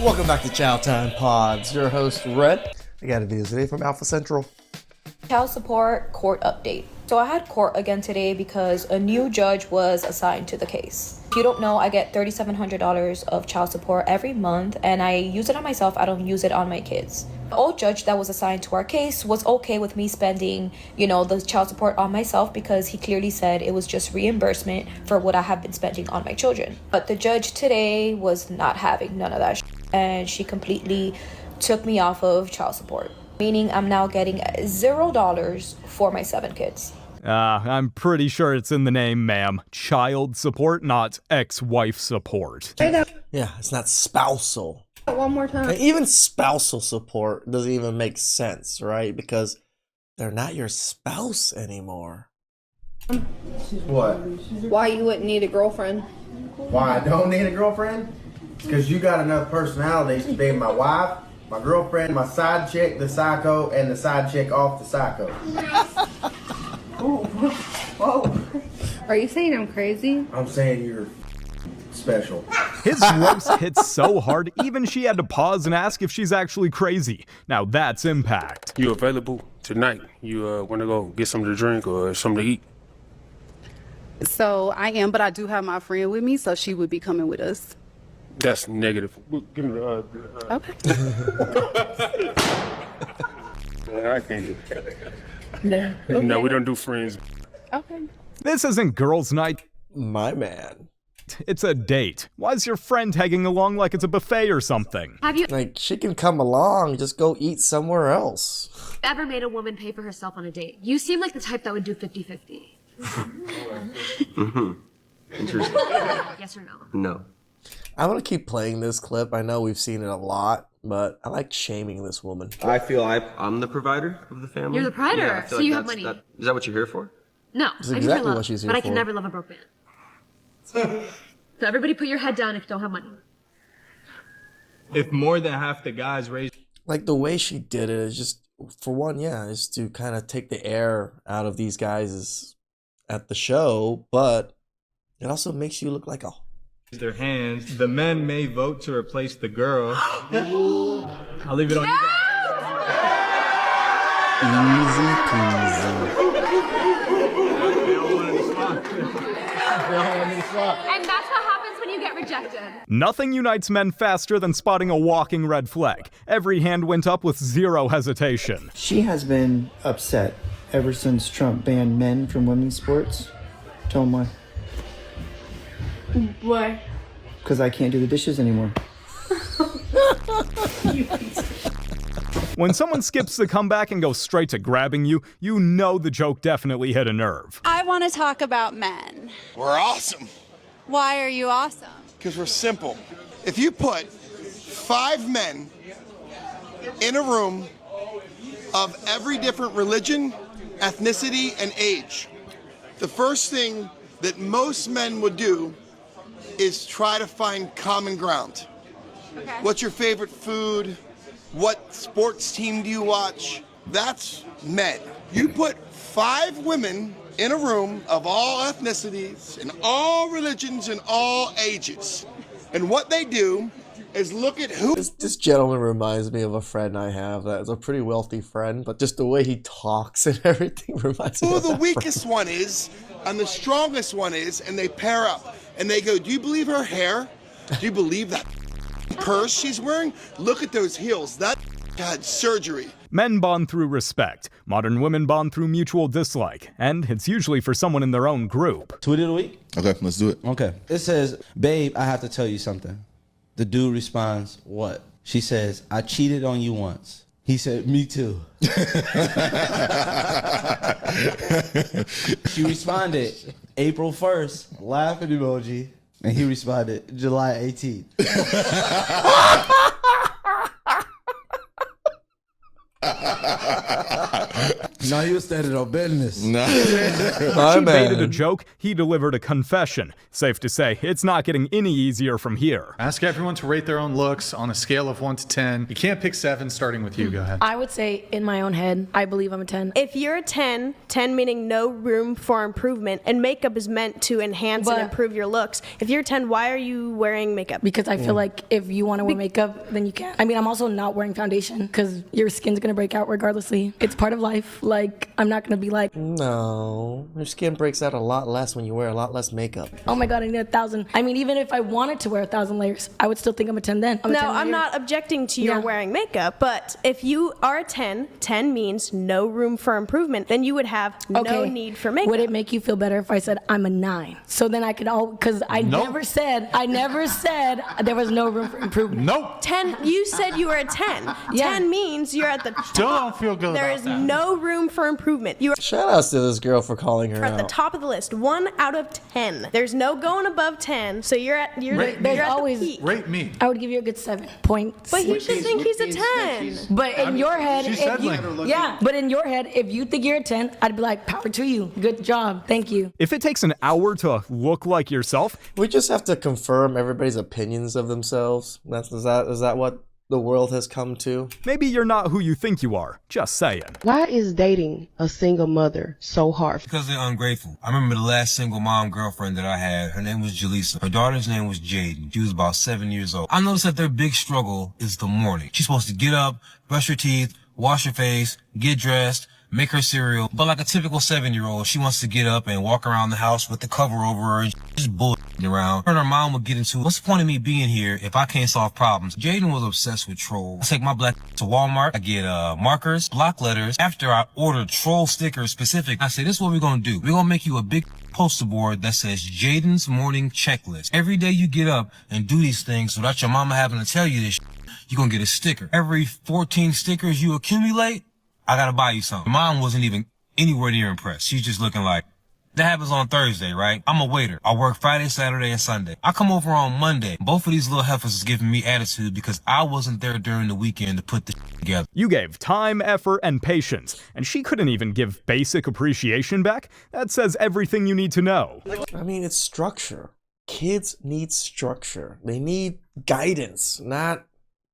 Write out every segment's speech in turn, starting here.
Welcome back to Chow Time Pods. Your host, Red. I got a video today from Alpha Central. Child support court update. So I had court again today because a new judge was assigned to the case. If you don't know, I get $3,700 of child support every month, and I use it on myself. I don't use it on my kids. The old judge that was assigned to our case was okay with me spending, the child support on myself because he clearly said it was just reimbursement for what I have been spending on my children. But the judge today was not having none of that and she completely took me off of child support, meaning I'm now getting $0 for my 7 kids. I'm pretty sure it's in the name, ma'am. Child support, not ex-wife support. Yeah, it's not spousal. One more time. And even spousal support doesn't even make sense, right? Because they're not your spouse anymore. What? Why you wouldn't need a girlfriend? Why I don't need a girlfriend? Because you got enough personalities to be my wife, my girlfriend, my side chick, the psycho, and the side chick off the psycho. Whoa. Are you saying I'm crazy? I'm saying you're special. His roast hits so hard, even she had to pause and ask if she's actually crazy. Now that's impact. You available tonight? You want to go get something to drink or something to eat? So I am, but I do have my friend with me, so she would be coming with us. That's negative. Give me the. Okay. I can't do that. No, we don't do friends. Okay. This isn't girls' night. My man. It's a date. Why is your friend tagging along like it's a buffet or something? Have you Like, she can come along, just go eat somewhere else. ever made a woman pay for herself on a date? You seem like the type that would do 50-50. Interesting. Yes or no? No. I want to keep playing this clip. I know we've seen it a lot, but I like shaming this woman. I feel I'm the provider of the family. You're the provider, Yeah, I feel so like you have that's- money. Is that what you're here for? No, That's I'm here exactly for love, what she's here but I can for. never love a broke man. So everybody put your head down if you don't have money. If more than half the guys raise Like, the way she did it is just, for one, is to kind of take the air out of these guys at the show, but it also makes you look like a... their hands, the men may vote to replace the girl. I'll leave it on you guys. Easy peasy. They all wanted to swap. They all wanted to swap. And that's what happens when you get rejected. Nothing unites men faster than spotting a walking red flag. Every hand went up with zero hesitation. She has been upset ever since Trump banned men from women's sports. Tell them why. Why? Because I can't do the dishes anymore. When someone skips the comeback and goes straight to grabbing you, you know the joke definitely hit a nerve. I want to talk about men. We're awesome Why are you awesome? because we're simple. If you put 5 men in a room of every different religion, ethnicity, and age, the first thing that most men would do is try to find common ground. Okay. What's your favorite food? What sports team do you watch? That's men. You put 5 women in a room of all ethnicities and all religions and all ages. And what they do is look at who... This gentleman reminds me of a friend I have that is a pretty wealthy friend, but just the way he talks and everything reminds me who of the that weakest friend. one is and the strongest one is, and they pair up. And they go, do you believe her hair? Do you believe that purse she's wearing? Look at those heels. That had surgery. Men bond through respect. Modern women bond through mutual dislike. And it's usually for someone in their own group. Tweet of the week? Okay, let's do it. Okay. It says, babe, I have to tell you something. The dude responds, what? She says, I cheated on you once. He said, me too. She responded, April 1st, laughing emoji. And he responded, July 18th. No, he was standing on business. She baited a joke, he delivered a confession. Safe to say, it's not getting any easier from here. Ask everyone to rate their own looks on a scale of 1 to 10. You can't pick 7, starting with you. Go ahead. I would say, in my own head, I believe I'm a 10. If you're a 10, 10 meaning no room for improvement, and makeup is meant to enhance and improve your looks. If you're 10, why are you wearing makeup? Because I feel like if you want to wear makeup, then you can. I mean, I'm also not wearing foundation because your skin's going to break out regardlessly. It's part of life. Like, I'm not going to be like, no, your skin breaks out a lot less when you wear a lot less makeup. oh my God, I need 1,000. I mean, even if I wanted to wear 1,000 layers, I would still think I'm a 10 then. I'm not objecting to your wearing makeup, but if you are a 10, 10 means no room for improvement, then you would have no need for makeup. Would it make you feel better if I said I'm a 9? So then I could because I never said there was no room for improvement. Nope. 10, you said you were a 10. 10 means you're at the top. Still don't feel good There about is that. no room for improvement. You are Shout outs to this girl for calling her at the out. top of the list. 1 out of 10. There's no going above 10. So you're at the peak. Rate me. I would give you a good 7 points. But you should think he's a 10. But in your head, she's settling. but in your head, if you think you're a 10, I'd be like, power to you. Good job. Thank you. If it takes an hour to look like yourself, We just have to confirm everybody's opinions of themselves. Is that what the world has come to? maybe you're not who you think you are. Just saying. Why is dating a single mother so hard? Because they're ungrateful. I remember the last single mom girlfriend that I had. Her name was Jaleesa. Her daughter's name was Jaden. She was about 7 years old. I noticed that their big struggle is the morning. She's supposed to get up, brush her teeth, wash her face, get dressed, make her cereal. But like a typical 7-year-old, she wants to get up and walk around the house with the cover over her and just bullshitting around. Her and her mom would get into, what's the point of me being here if I can't solve problems? Jaden was obsessed with trolls. I take my black to Walmart. I get markers, block letters. After I order troll stickers specific, I say, this is what we're going to do. We're going to make you a big poster board that says Jaden's morning checklist. Every day you get up and do these things without your mama having to tell you this, you're going to get a sticker. Every 14 stickers you accumulate, I gotta buy you something. Mom wasn't even anywhere near impressed. She's just looking like, that happens on Thursday, right? I'm a waiter. I work Friday, Saturday, and Sunday. I come over on Monday. Both of these little heifers is giving me attitude because I wasn't there during the weekend to put this together. You gave time, effort, and patience, and she couldn't even give basic appreciation back? That says everything you need to know. I mean, it's structure. Kids need structure. They need guidance, not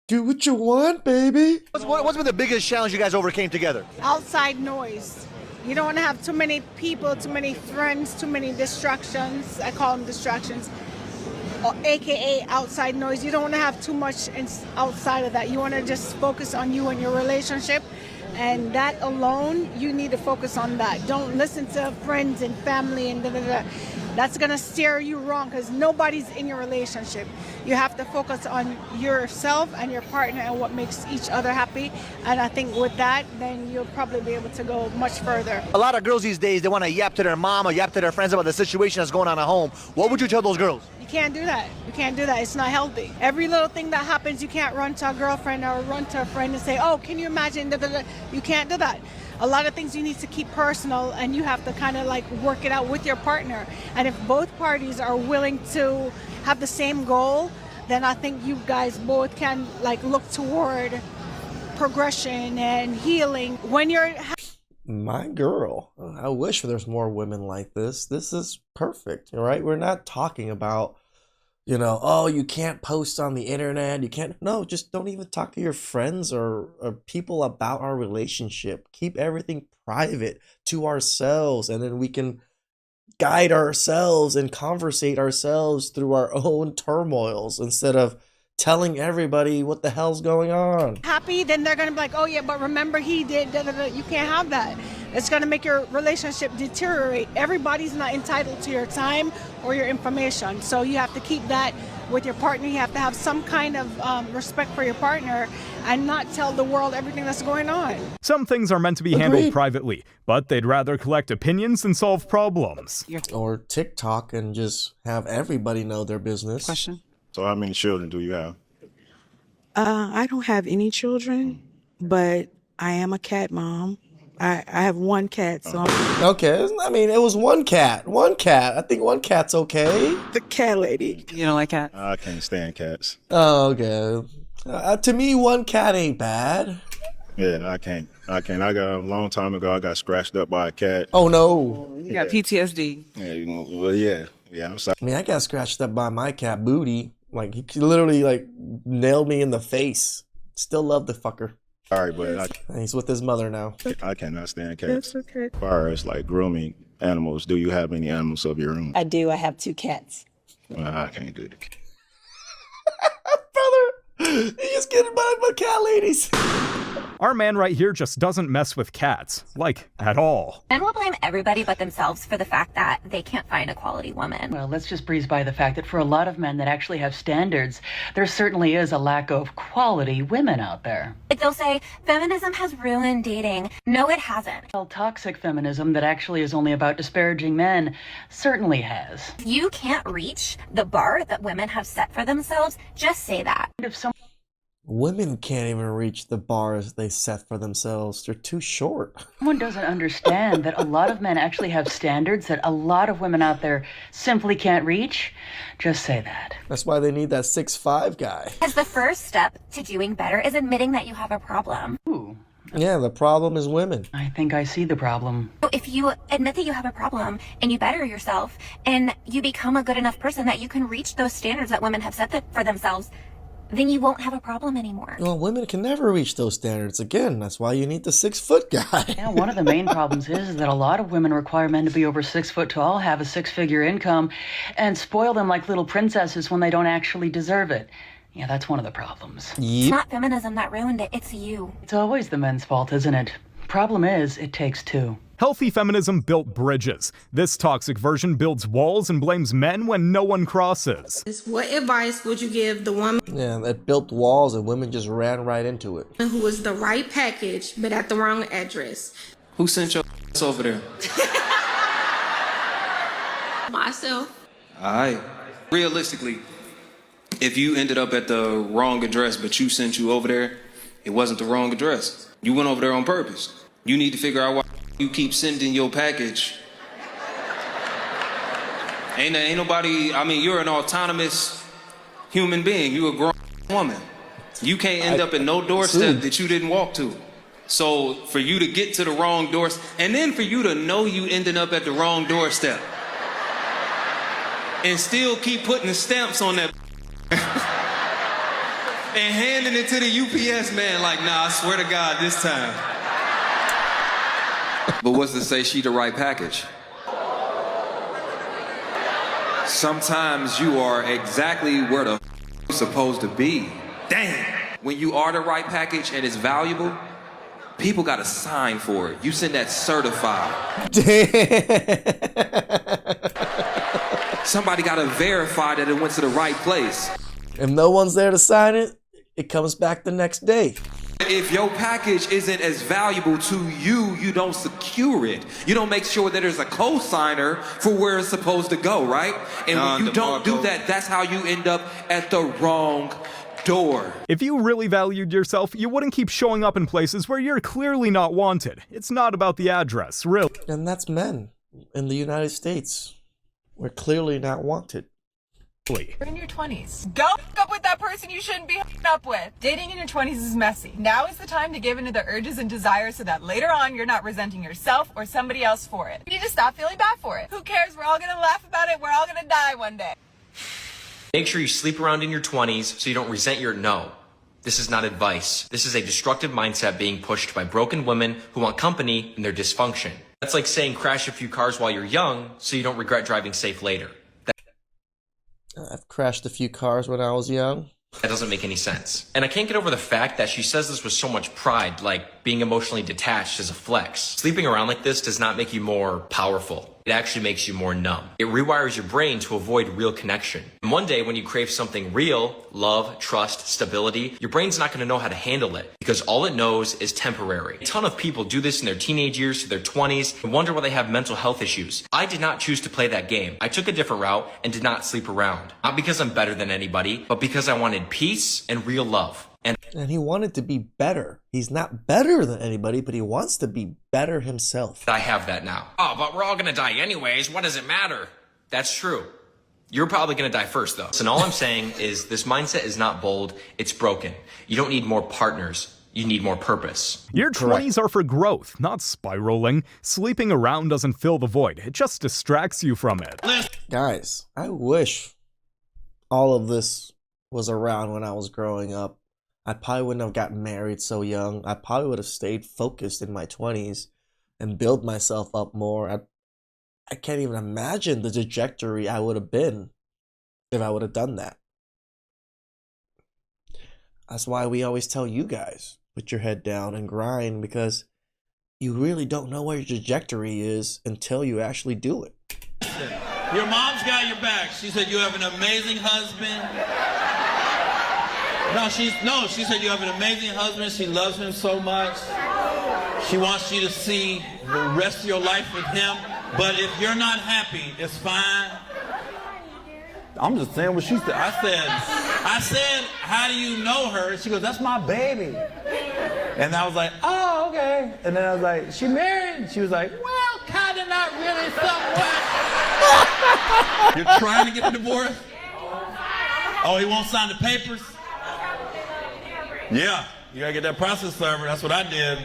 do what you want, baby. What's been the biggest challenge you guys overcame together? Outside noise. You don't want to have too many people, too many friends, too many distractions. I call them distractions, or AKA outside noise. You don't want to have too much outside of that. You want to just focus on you and your relationship. And that alone, you need to focus on that. Don't listen to friends and family and da-da-da. That's going to steer you wrong because nobody's in your relationship. You have to focus on yourself and your partner and what makes each other happy. And I think with that, then you'll probably be able to go much further. A lot of girls these days, they want to yap to their mom or yap to their friends about the situation that's going on at home. What would you tell those girls? You can't do that. You can't do that. It's not healthy. Every little thing that happens, you can't run to a girlfriend or run to a friend and say, oh, can you imagine? Da-da-da. You can't do that. A lot of things you need to keep personal, and you have to kind of like work it out with your partner. And if both parties are willing to have the same goal, then I think you guys both can like look toward progression and healing. When you're My girl, I wish there's more women like this. This is perfect, right? We're not talking about, oh, you can't post on the internet. You can't. No, just don't even talk to your friends or people about our relationship. Keep everything private to ourselves, and then we can guide ourselves and conversate ourselves through our own turmoils instead of telling everybody what the hell's going on. happy, then they're going to be like, oh yeah, but remember he did, da, da, da. You can't have that. It's going to make your relationship deteriorate. Everybody's not entitled to your time or your information. So you have to keep that with your partner. You have to have some kind of respect for your partner and not tell the world everything that's going on. Some things are meant to be handled privately, but they'd rather collect opinions than solve problems. Or TikTok and just have everybody know their business. Question. So how many children do you have? I don't have any children, but I am a cat mom. I have one cat, so Okay, I mean, it was one cat. One cat. I think one cat's okay. The cat lady. You don't like cats? I can't stand cats. Oh, okay. To me, one cat ain't bad. Yeah, I can't. I got a long time ago. I got scratched up by a cat. Oh no! You got PTSD. Yeah, well, yeah. I'm sorry. I mean, I got scratched up by my cat Booty. Like he literally like nailed me in the face. Still love the fucker. Sorry, but he's with his mother now. I cannot stand cats. That's okay. As far as like grooming animals, do you have any animals of your own? I do. I have 2 cats. Well, I can't do it. You just getting by cat ladies. Our man right here just doesn't mess with cats, like, at all. Men will blame everybody but themselves for the fact that they can't find a quality woman. Well, let's just breeze by the fact that for a lot of men that actually have standards, there certainly is a lack of quality women out there. They'll say, feminism has ruined dating. No, it hasn't. Well, toxic feminism that actually is only about disparaging men certainly has. If you can't reach the bar that women have set for themselves, just say that. Women can't even reach the bars they set for themselves. They're too short. Someone doesn't understand that a lot of men actually have standards that a lot of women out there simply can't reach. Just say that. That's why they need that 6'5" guy. Because the first step to doing better is admitting that you have a problem. Ooh. Yeah, the problem is women. I think I see the problem. If you admit that you have a problem and you better yourself and you become a good enough person that you can reach those standards that women have set for themselves, then you won't have a problem anymore. Well, women can never reach those standards again. That's why you need the 6-foot guy. Yeah, one of the main problems is that a lot of women require men to be over 6 foot tall, have a 6-figure income, and spoil them like little princesses when they don't actually deserve it. Yeah, that's one of the problems. It's not feminism that ruined it, it's you. It's always the men's fault, isn't it? Problem is, it takes 2. Healthy feminism built bridges. This toxic version builds walls and blames men when no one crosses. What advice would you give the woman Yeah, that built walls and women just ran right into it. who was the right package but at the wrong address? Who sent your over there? Myself. Alright. Realistically, if you ended up at the wrong address but you sent you over there, it wasn't the wrong address. You went over there on purpose. You need to figure out why you keep sending your package. Ain't nobody, I mean, you're an autonomous human being. You a grown woman. You can't end up at no doorstep that you didn't walk to. So for you to get to the wrong doorstep, and then for you to know you ended up at the wrong doorstep, and still keep putting the stamps on that and handing it to the UPS man like, nah, I swear to God, this time. But what's to say she the right package? Sometimes you are exactly where the you're supposed to be. Damn. When you are the right package and it's valuable, people got to sign for it. You send that certified. Somebody got to verify that it went to the right place. If no one's there to sign it, it comes back the next day. If your package isn't as valuable to you, you don't secure it. You don't make sure that there's a co-signer for where it's supposed to go, right? And when you don't do that, that's how you end up at the wrong door. If you really valued yourself, you wouldn't keep showing up in places where you're clearly not wanted. It's not about the address, really. And that's men in the United States. We're clearly not wanted. You're in your 20s. Go hook up with that person you shouldn't be hooking up with. Dating in your 20s is messy. Now is the time to give into the urges and desires so that later on you're not resenting yourself or somebody else for it. You need to stop feeling bad for it. Who cares? We're all gonna laugh about it. We're all gonna die one day. Make sure you sleep around in your 20s so you don't resent your no. This is not advice. This is a destructive mindset being pushed by broken women who want company in their dysfunction. That's like saying crash a few cars while you're young so you don't regret driving safe later. I've crashed a few cars when I was young. That doesn't make any sense. And I can't get over the fact that she says this with so much pride, like being emotionally detached is a flex. Sleeping around like this does not make you more powerful. It actually makes you more numb. It rewires your brain to avoid real connection. And one day when you crave something real, love, trust, stability, your brain's not going to know how to handle it because all it knows is temporary. A ton of people do this in their teenage years to their 20s and wonder why they have mental health issues. I did not choose to play that game. I took a different route and did not sleep around. Not because I'm better than anybody, but because I wanted peace and real love. And he wanted to be better. He's not better than anybody, but he wants to be better himself. I have that now. Oh, but we're all gonna die anyways. What does it matter? That's true. You're probably gonna die first, though. So all I'm saying is this mindset is not bold. It's broken. You don't need more partners. you need more purpose. Your 20s are for growth, not spiraling. Sleeping around doesn't fill the void. It just distracts you from it. Guys, I wish all of this was around when I was growing up. I probably wouldn't have gotten married so young. I probably would have stayed focused in my 20s and built myself up more. I can't even imagine the trajectory I would have been if I would have done that. That's why we always tell you guys, put your head down and grind, because you really don't know where your trajectory is until you actually do it. Your mom's got your back. She said you have an amazing husband. She said you have an amazing husband. She loves him so much. She wants you to see the rest of your life with him. But if you're not happy, it's fine. I'm just saying what she said. I said, how do you know her? She goes, that's my baby. And I was like, oh, okay. And then I was like, she married? She was like, well, kind of, not really, somewhat. You're trying to get a divorce? Oh, he won't sign the papers? Yeah, you gotta get that process server. That's what I did.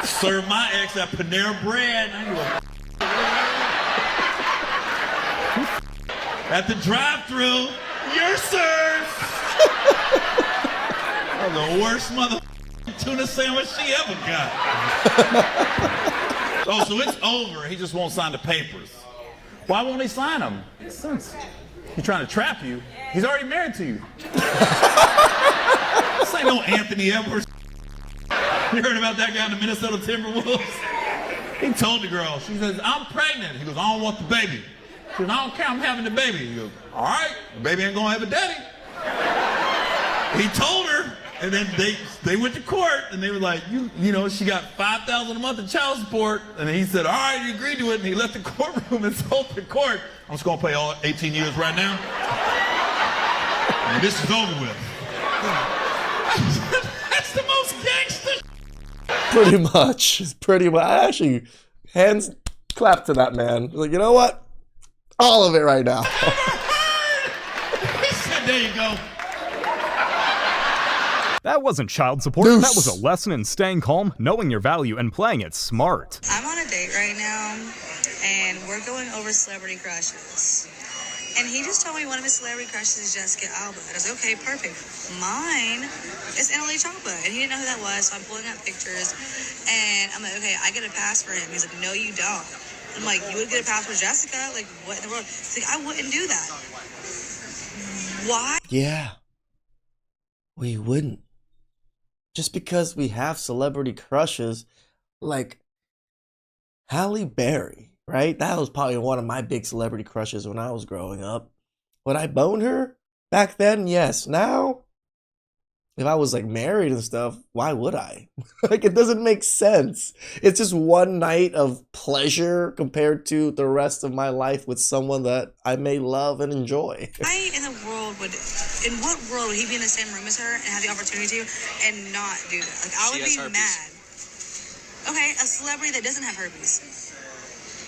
Serve my ex that Panera Bread. At the drive-thru, you're served. That was the worst tuna sandwich she ever got. Oh, so it's over. He just won't sign the papers. Why won't he sign them? Makes sense. He's trying to trap you. He's already married to you. This ain't no Anthony Edwards. You heard about that guy in the Minnesota Timberwolves? He told the girl, she says, I'm pregnant. He goes, I don't want the baby. She goes, I don't care, I'm having the baby. He goes, all right, the baby ain't gonna have a daddy. He told her, and then they went to court, and they were like, you know, she got $5,000 a month in child support. And he said, all right, he agreed to it, and he left the courtroom and told the court, I'm just gonna pay all 18 years right now. And this is over with. That's the most gangster. Pretty much. I actually hands clap to that man. Like, you know what? All of it right now. He said, there you go. That wasn't child support. That was a lesson in staying calm, knowing your value, and playing it smart. I'm on a date right now, and we're going over celebrity crushes. And he just told me one of his celebrity crushes is Jessica Alba. And I was like, okay, perfect. Mine is Emily Chapa. And he didn't know who that was, so I'm pulling up pictures. And I'm like, okay, I get a pass for him. He's like, no, you don't. I'm like, you would get a pass for Jessica? Like, what in the world? He's like, I wouldn't do that. Why? Yeah. We wouldn't. Just because we have celebrity crushes, like Halle Berry, right? That was probably one of my big celebrity crushes when I was growing up. Would I bone her back then? Yes. Now, if I was like married and stuff, why would I? Like, it doesn't make sense. It's just one night of pleasure compared to the rest of my life with someone that I may love and enjoy. Why in what world would he be in the same room as her and have the opportunity to and not do that? Like, I would be mad. Okay, a celebrity that doesn't have herpes.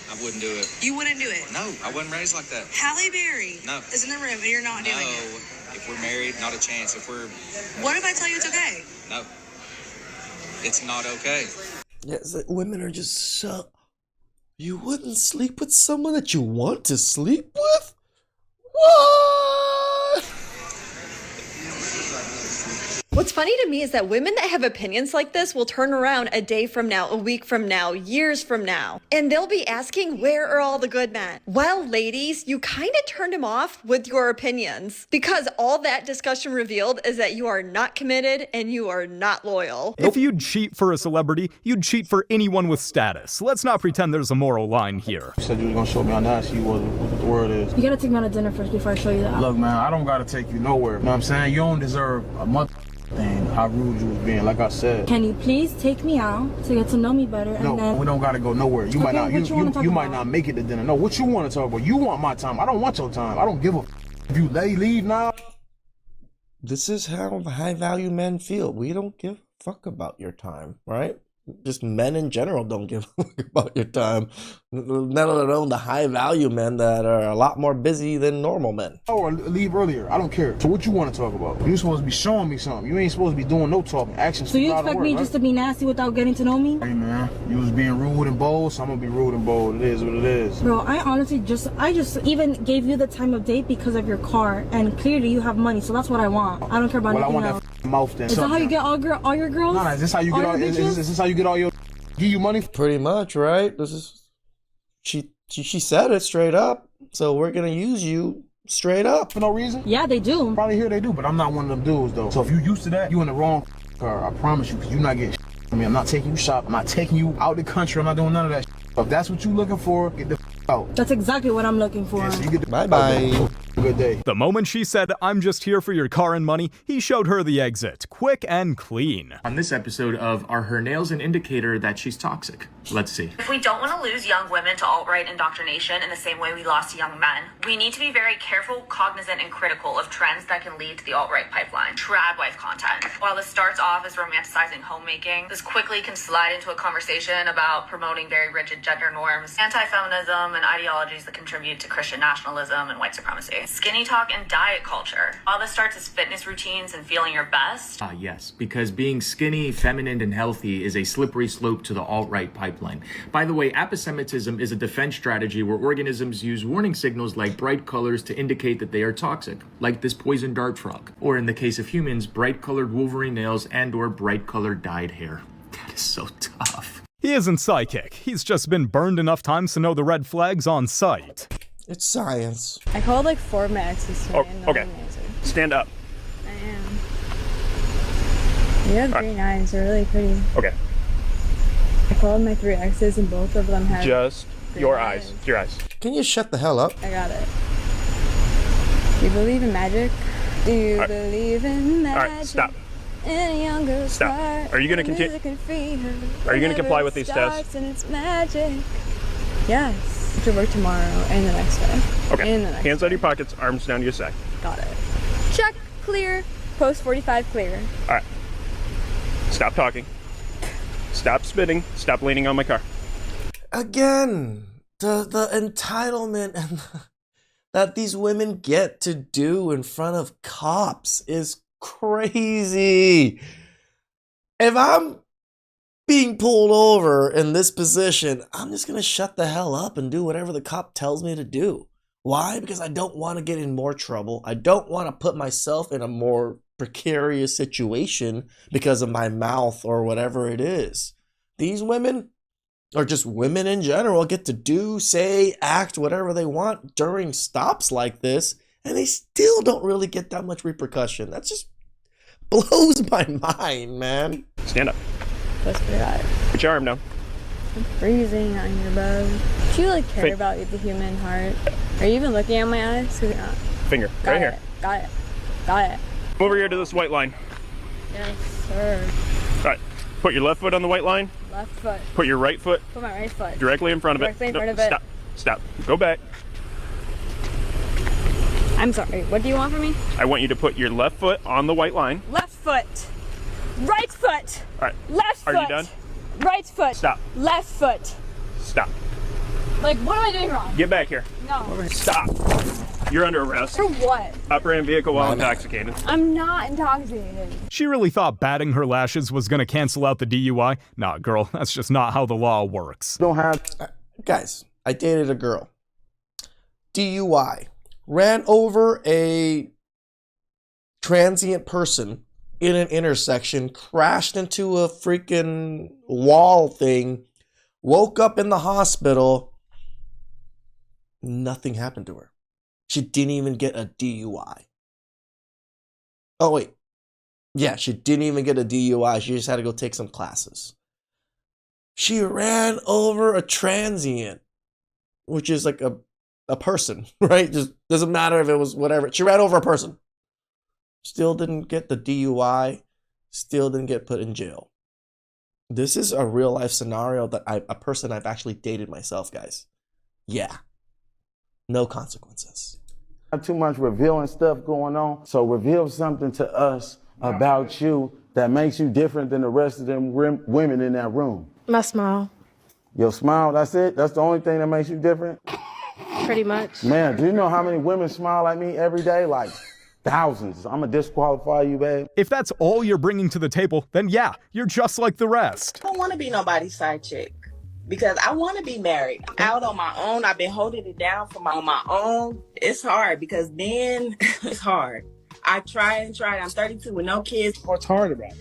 I wouldn't do it. You wouldn't do it? No, I wasn't raised like that. Halle Berry is in the room and you're not doing it. No, if we're married, not a chance. What if I tell you it's okay? No, it's not okay. Yes, women are just so... You wouldn't sleep with someone that you want to sleep with? What? What's funny to me is that women that have opinions like this will turn around a day from now, a week from now, years from now, and they'll be asking, where are all the good men? Well, ladies, you kind of turned him off with your opinions, because all that discussion revealed is that you are not committed and you are not loyal. If you'd cheat for a celebrity, you'd cheat for anyone with status. Let's not pretend there's a moral line here. You said you were gonna show me how nice you was, what the word is. You gotta take me on a dinner first before I show you that. Look, man, I don't gotta take you nowhere. You know what I'm saying? You don't deserve a month thing, how rude you was being, like I said. Can you please take me out to get to know me better? No, and then... we don't gotta go nowhere. You might not. You might not make it to dinner. No, what you want to talk about? You want my time. I don't want your time. I don't give a. If you leave now. This is how high value men feel. We don't give a fuck about your time, right? just men in general don't give a fuck about your time. Let alone the high value men that are a lot more busy than normal men. Or leave earlier. I don't care. So what you want to talk about? You're supposed to be showing me something. You ain't supposed to be doing no talking. Actions. So you expect me just to be nasty without getting to know me? Hey man, you was being rude and bold, so I'm gonna be rude and bold. It is what it is. Bro, I honestly I just even gave you the time of day because of your car, and clearly you have money, so that's what I want. I don't care about anything else. Mouth then. Is that how you get all your girls? Nah, is this how you get all? Is this how you get all your? Give you money? Pretty much, right? This is she said it straight up. So we're gonna use you straight up for no reason. Yeah, they do. Probably here they do, but I'm not one of them dudes though. So if you used to that, you in the wrong car. I promise you, because you're not getting. I mean, I'm not taking you shop. I'm not taking you out the country. I'm not doing none of that. If that's what you're looking for, get the out. That's exactly what I'm looking for. Yeah, so you get the bye. Good day. The moment she said, "I'm just here for your car and money," he showed her the exit, quick and clean. On this episode of Are Her Nails an Indicator That She's Toxic? Let's see. If we don't want to lose young women to alt-right indoctrination in the same way we lost young men, we need to be very careful, cognizant, and critical of trends that can lead to the alt-right pipeline. Trad wife content. While this starts off as romanticizing homemaking, this quickly can slide into a conversation about promoting very rigid gender norms, anti-feminism, and ideologies that contribute to Christian nationalism and white supremacy. Skinny talk and diet culture. All this starts as fitness routines and feeling your best. Yes, because being skinny, feminine, and healthy is a slippery slope to the alt-right pipeline. By the way, aposematism is a defense strategy where organisms use warning signals like bright colors to indicate that they are toxic, like this poison dart frog. Or in the case of humans, bright-colored Wolverine nails and/or bright-colored dyed hair. That is so tough. He isn't psychic. He's just been burned enough times to know the red flags on sight. It's science. I called like 4 of my exes today and no okay. one answered. Stand up. I am. You have green eyes. They're really pretty. Okay. I called my 3 exes and both of them had just your eyes. Your eyes. Can you shut the hell up? I got it. Do you believe in magic? Do you believe in magic? All right, stop. In a young girl's Stop. heart, Are you going to continue? Are you going to comply with these tests? And it's magic. Yes. To work tomorrow and the next day. Okay. And the next Hands out of your pockets, arms down to your side. Got it. Check. Clear. Post 45 clear. All right. Stop talking. Stop spitting. Stop leaning on my car. Again, the entitlement and that these women get to do in front of cops is crazy. If I'm being pulled over in this position, I'm just gonna shut the hell up and do whatever the cop tells me to do. Why? Because I don't want to get in more trouble. I don't want to put myself in a more precarious situation because of my mouth or whatever it is. These women, or just women in general, get to do, say, act whatever they want during stops like this, and they still don't really get that much repercussion. That just blows my mind, man. Stand up. That's pretty hot. Put your arm down. I'm freezing on your bug. Do you like care about the human heart? Are you even looking at my eyes? 'Cause you're not. Finger. Got right it. here. Got it. Got it. Come over here to this white line. Yes, sir. All right. Put your left foot on the white line. Left foot. Put your right foot Put my right foot directly in front of it. Directly in front of it. Stop. Stop. Go back. I'm sorry. What do you want from me? I want you to put your left foot on the white line. Left foot. Right foot. All right. Left foot. Are you done? Right foot. Stop. Left foot. Stop. Like, what am I doing wrong? Get back here. No. Stop. You're under arrest. For what? Operating vehicle while intoxicated. I'm not intoxicated. She really thought batting her lashes was gonna cancel out the DUI? Nah, girl, that's just not how the law works. Don't have... Guys, I dated a girl. DUI. Ran over a transient person in an intersection, crashed into a freaking wall thing, woke up in the hospital. Nothing happened to her. She didn't even get a DUI. Oh, wait. Yeah, she didn't even get a DUI. She just had to go take some classes. She ran over a transient, which is like a person, right? Just doesn't matter if it was whatever. She ran over a person. Still didn't get the DUI. Still didn't get put in jail. This is a real life scenario that a person I've actually dated myself, guys. Yeah. No consequences. Not too much revealing stuff going on. So reveal something to us about you that makes you different than the rest of them women in that room? My smile, Your smile, that's it? That's the only thing that makes you different? pretty much. Man, do you know how many women smile like me every day? Like thousands. I'm gonna disqualify you, babe. If that's all you're bringing to the table, then yeah, you're just like the rest. I don't want to be nobody's side chick because I want to be married. I'm out on my own. I've been holding it down on my own. It's hard because then it's hard. I try and try. I'm 32 with no kids. What's hard about it?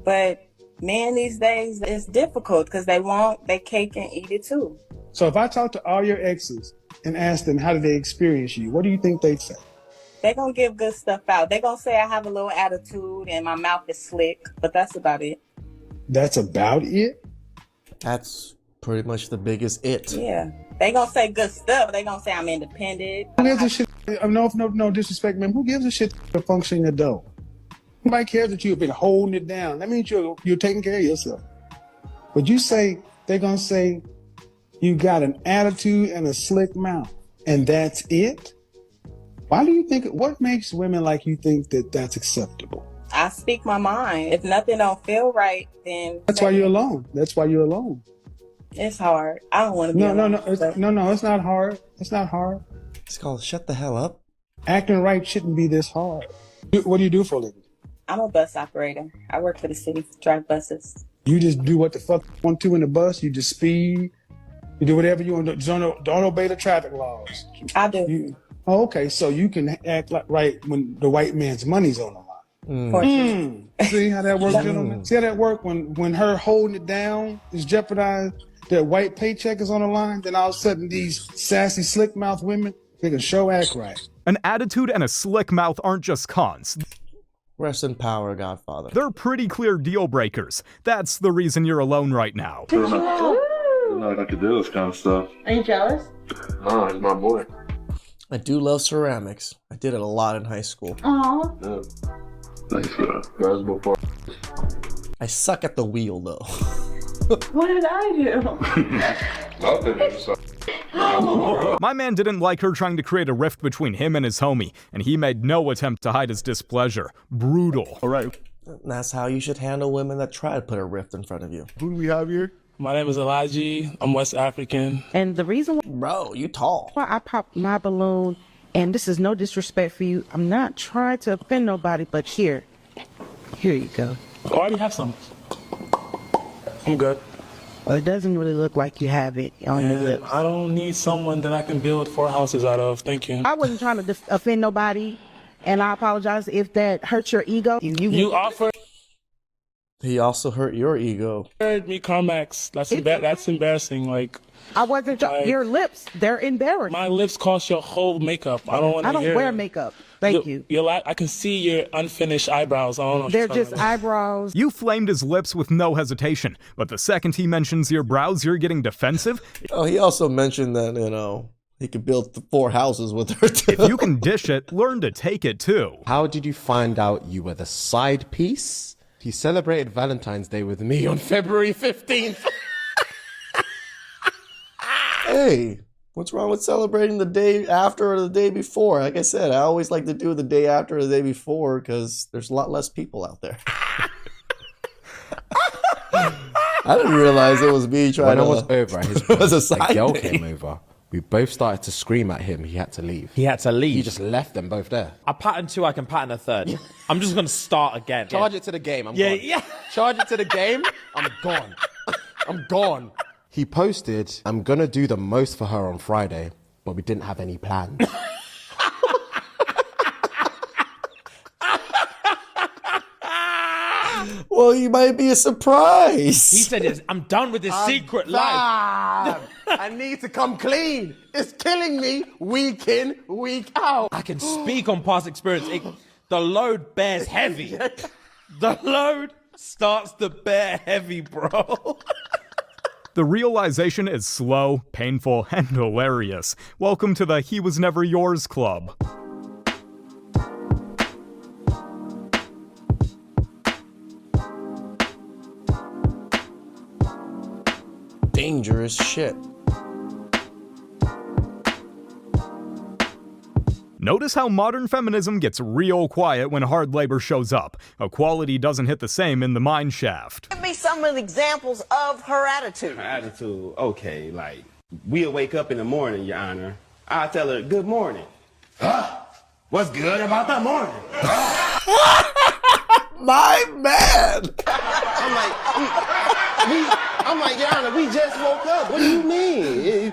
But men these days, it's difficult because they want their cake and eat it too. So if I talk to all your exes and ask them how did they experience you, what do you think they'd say? They're going to give good stuff out. They're going to say I have a little attitude and my mouth is slick, but that's about it. That's about it? That's pretty much the biggest it. Yeah. They're going to say good stuff. They're going to say I'm independent. Who gives a shit? No disrespect, man. Who gives a shit to function adult? Nobody cares that you've been holding it down. That means you're taking care of yourself. But you say, they're going to say, you got an attitude and a slick mouth, and that's it? Why do you think, what makes women like you think that that's acceptable? I speak my mind. If nothing don't feel right, then... That's why you're alone. That's why you're alone. It's hard. I don't want to be alone. No, it's not hard. It's not hard. It's called shut the hell up. Acting right shouldn't be this hard. What do you do for a living? I'm a bus operator. I work for the city, drive buses. You just do what the fuck you want to in the bus? You just speed? You do whatever you want to do? Don't obey the traffic laws? I do. Okay, so you can act like right when the white man's money's on the line. See how that works, gentlemen? See how that works when her holding it down is jeopardized, that white paycheck is on the line, then all of a sudden these sassy, slick-mouthed women, they can show act right. An attitude and a slick mouth aren't just cons. Rest in power, Godfather. They're pretty clear deal breakers. That's the reason you're alone right now. I don't know if I could do this kind of stuff. Are you jealous? No, he's my boy. I do love ceramics. I did it a lot in high school. Aww. Yeah. Thanks for that. Guys before. I suck at the wheel, though. What did I do? My man didn't like her trying to create a rift between him and his homie, and he made no attempt to hide his displeasure. Brutal. All right. That's how you should handle women that try to put a rift in front of you. Who do we have here? My name is Elijah. I'm West African. And the reason why, bro, you tall. Why I popped my balloon, and this is no disrespect for you. I'm not trying to offend nobody, but here you go. I already have some. I'm good. Well, it doesn't really look like you have it on your lips. I don't need someone that I can build 4 houses out of. Thank you. I wasn't trying to offend nobody, and I apologize if that hurts your ego. You offered. He also hurt your ego. Me Carmax. That's embarrassing. Like I wasn't. Your lips, they're embarrassing. My lips cost your whole makeup. I don't want to. I don't wear makeup. Thank you. I can see your unfinished eyebrows. I don't know. They're just eyebrows. You flamed his lips with no hesitation, but the second he mentions your brows, you're getting defensive. Oh, he also mentioned that, he could build 4 houses with her too. If you can dish it, learn to take it too. How did you find out you were the side piece? He celebrated Valentine's Day with me on February 15th. Hey, what's wrong with celebrating the day after or the day before? Like I said, I always like to do the day after or the day before because there's a lot less people out there. I didn't realize it was me trying when to... When I was over at his place, a girl came over. We both started to scream at him. He had to leave. He had to leave? He just left them both there. I pattern 2, I can pattern a 3rd. I'm just going to start again. Charge it to the game, I'm gone. Yeah. Charge it to the game, I'm gone. I'm gone. He posted, I'm going to do the most for her on Friday, but we didn't have any plans. Well, you might be a surprise. He said, I'm done with this secret life. I need to come clean. It's killing me week in, week out. I can speak on past experience. The load bears heavy. The load starts to bear heavy, bro. The realization is slow, painful, and hilarious. Welcome to the He Was Never Yours Club. Dangerous shit. Notice how modern feminism gets real quiet when hard labor shows up. Equality doesn't hit the same in the mine shaft. Give me some of the examples of her attitude. Her attitude, okay, like, we'll wake up in the morning, Your Honor. I'll tell her, good morning. Huh? What's good about that morning? My man! I'm like, Your Honor, we just woke up. What do you mean?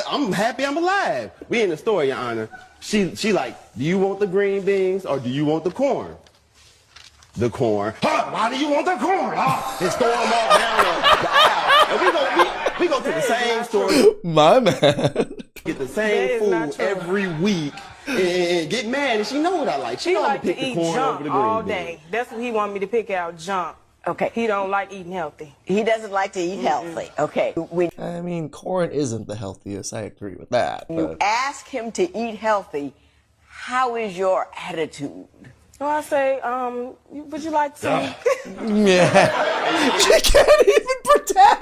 I'm happy I'm alive. We in the store, Your Honor. She like, do you want the green beans or do you want the corn? The corn. Huh? Why do you want the corn? Huh? And storm all down the aisle. And we go to the same store. My man. Get the same food every week and get mad, and she know what I like. She know like to pick to the eat corn junk over the green all beans. day. That's what he want me to pick out, junk. Okay. He don't like eating healthy. He doesn't like to eat healthy. Okay. I mean, corn isn't the healthiest. I agree with that. When you ask him to eat healthy, how is your attitude? So I say, would you like some? Yeah. She can't even pretend.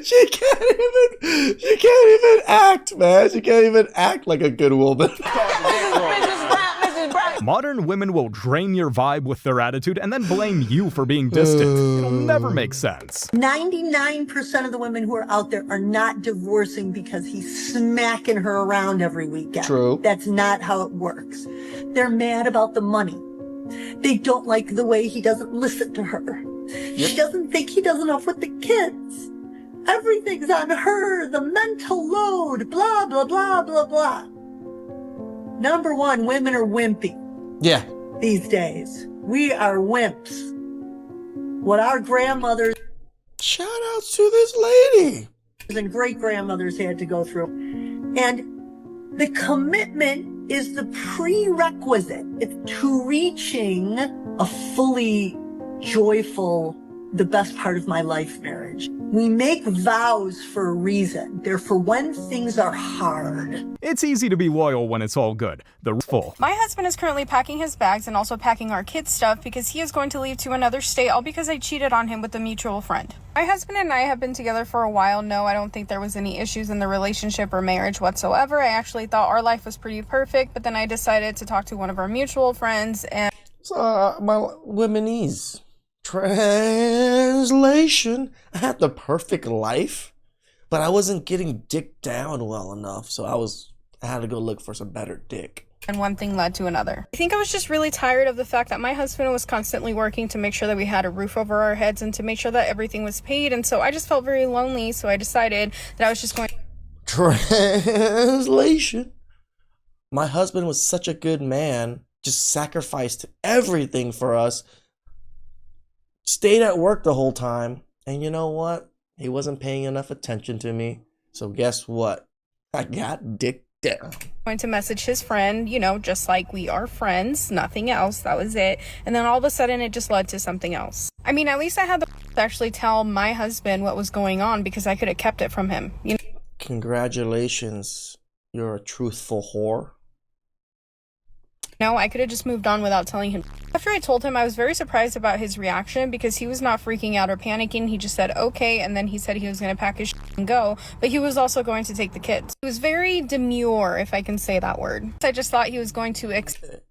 She can't even act, man. She can't even act like a good woman. Modern women will drain your vibe with their attitude and then blame you for being distant. It'll never make sense. 99% of the women who are out there are not divorcing because he's smacking her around every weekend. True. That's not how it works. They're mad about the money. They don't like the way he doesn't listen to her. She doesn't think he does enough with the kids. Everything's on her, the mental load, blah, blah, blah, blah, blah. Number one, women are wimpy. Yeah. These days. We are wimps. What our grandmothers... Shout outs to this lady. ...and great-grandmothers had to go through. And the commitment is the prerequisite to reaching a fully joyful, the best part of my life marriage. We make vows for a reason. They're for when things are hard. It's easy to be loyal when it's all good. The full. My husband is currently packing his bags and also packing our kids' stuff because he is going to leave to another state, all because I cheated on him with a mutual friend. My husband and I have been together for a while. No, I don't think there was any issues in the relationship or marriage whatsoever. I actually thought our life was pretty perfect, but then I decided to talk to one of our mutual friends and... my womenese. Translation. I had the perfect life, but I wasn't getting dick down well enough, so I had to go look for some better dick. And one thing led to another. I think I was just really tired of the fact that my husband was constantly working to make sure that we had a roof over our heads and to make sure that everything was paid, and so I just felt very lonely, so I decided that I was just going... Translation. My husband was such a good man, just sacrificed everything for us. Stayed at work the whole time, and you know what? He wasn't paying enough attention to me. So guess what? I got dick down. Going to message his friend, you know, just like we are friends, nothing else. That was it. And then all of a sudden it just led to something else. I mean, at least I had the to actually tell my husband what was going on because I could have kept it from him. You know? Congratulations. You're a truthful whore. No, I could have just moved on without telling him. After I told him, I was very surprised about his reaction because he was not freaking out or panicking. He just said, okay, and then he said he was going to pack his shit and go, but he was also going to take the kids. He was very demure, if I can say that word. I just thought he was going to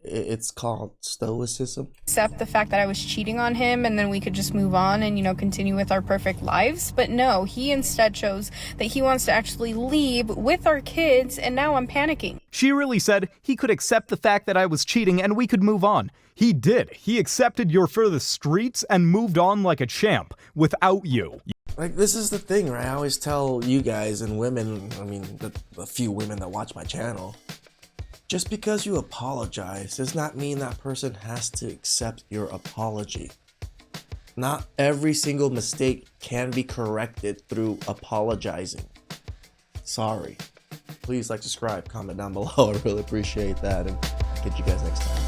It's called stoicism. Accept the fact that I was cheating on him and then we could just move on and, you know, continue with our perfect lives. But no, he instead chose that he wants to actually leave with our kids, and now I'm panicking. She really said he could accept the fact that I was cheating and we could move on. He did. He accepted you're for the streets and moved on like a champ without you. Like, this is the thing, right? I always tell you guys and women, I mean, the few women that watch my channel, just because you apologize does not mean that person has to accept your apology. Not every single mistake can be corrected through apologizing. Sorry. Please like, subscribe, comment down below. I really appreciate that, and I'll catch you guys next time.